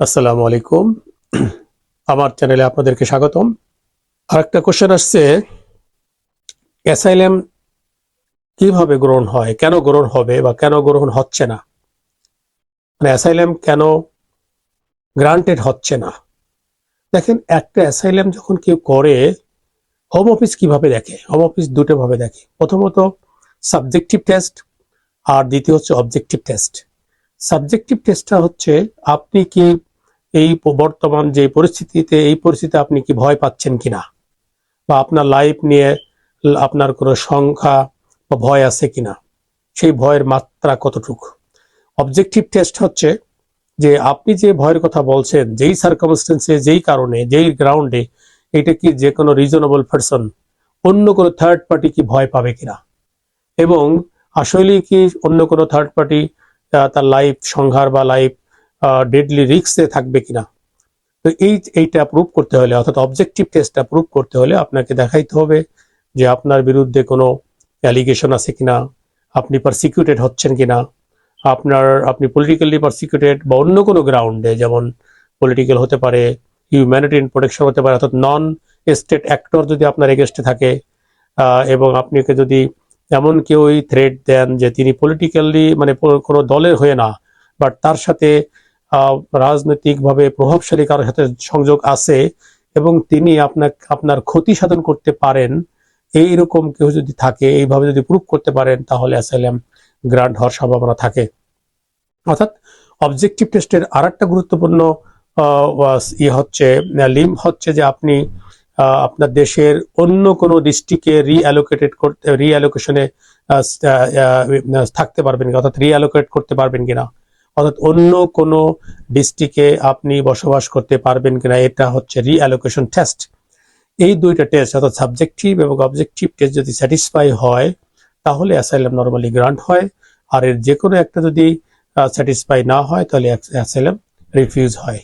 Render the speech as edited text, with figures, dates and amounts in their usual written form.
আসসালামু আলাইকুম। আমার চ্যানেলে আপনাদেরকে স্বাগতম। আরেকটা কোশ্চেন আসছে, অ্যাসাইলাম কিভাবে গ্রহণ হয়, কেন গ্রহণ হবে বা কেন গ্রহণ হচ্ছে না, মানে অ্যাসাইলাম কেন গ্রান্টেড হচ্ছে না। দেখেন, একটা অ্যাসাইলাম যখন কেউ করে, হোম অফিস কিভাবে দেখে? হোম অফিস দুটো ভাবে দেখে। প্রথমত সাবজেক্টিভ টেস্ট, আর দ্বিতীয় হচ্ছে অবজেক্টিভ টেস্ট। সাবজেক্টিভ টেস্টটা হচ্ছে আপনি কি এই বর্তমান যে পরিস্থিতিতে আপনি কি ভয় পাচ্ছেন কিনা, বা আপনার লাইফ নিয়ে আপনার কোনো সংখ্যা বা ভয় আছে কিনা, সেই ভয়ের মাত্রা কতটুকু। অবজেক্টিভ টেস্ট হচ্ছে যে আপনি যে ভয়ের কথা বলছেন, যেই সার্কামস্টেন্সে, যেই কারণে, যেই গ্রাউন্ডে, এটা কি যে কোনো রিজনেবল পারসন, অন্য কোনো থার্ড পার্টি কি ভয় পাবে কিনা, এবং আসলে কি অন্য কোনো থার্ড পার্টি তার লাইফ সংহার বা লাইফ ডেডলি রিস্কে থাকবে কিনা। তো এইটা প্রুভ করতে হলে, অর্থাৎ অবজেক্টিভ টেস্টটা প্রুভ করতে হলে আপনাকে দেখাইতে হবে যে আপনার বিরুদ্ধে কোনো অ্যালিগেশন আছে কিনা, আপনি পারসিকিউটেড হচ্ছেন কিনা, আপনি পলিটিক্যালি পারসিকিউটেড বা অন্য কোনো গ্রাউন্ডে, যেমন পলিটিক্যাল হতে পারে, হিউম্যানিটেরিয়ান প্রোটেকশন হতে পারে, অর্থাৎ নন স্টেট অ্যাক্টর যদি আপনার এগেস্টে থাকে, এবং আপনাকে যদি এমন কেউই থ্রেট দেন যে তিনি পলিটিক্যালি, মানে কোনো দলের হয়ে না, বাট তার সাথে রাজনৈতিকভাবে প্রভাবশালী কারোর সাথে সংযোগ আছে এবং তিনি আপনার ক্ষতি সাধন করতে পারেন, এইরকম কেউ যদি থাকে, এইভাবে যদি প্রুভ করতে পারেন, তাহলে অ্যাসাইলাম গ্রান্ট হওয়ার সম্ভাবনা থাকে। অর্থাৎ অবজেক্টিভ টেস্টের আর একটা গুরুত্বপূর্ণ লিম্ব হচ্ছে যে আপনি আপনার দেশের অন্য কোনো ডিস্ট্রিক্টে রিঅ্যালোকেশনে থাকতে পারবেন কিনা, অর্থাৎ রিঅ্যালোকেট করতে পারবেন কিনা, অর্থাৎ অন্য কোনো ডিস্ট্রিক্টে আপনি বসবাস করতে পারবেন কিনা, এটা হচ্ছে রিঅ্যালোকেশন টেস্ট। এই দুইটা টেস্ট, অর্থাৎ সাবজেক্টিভ এবং অবজেক্টিভ টেস্ট যদি স্যাটিসফাই হয়, তাহলে অ্যাসাইলাম নর্মালি গ্রান্ট হয়। আর এর যে কোনো একটা যদি স্যাটিসফাই না হয়, তাহলে অ্যাসাইলাম রিফিউজ হয়।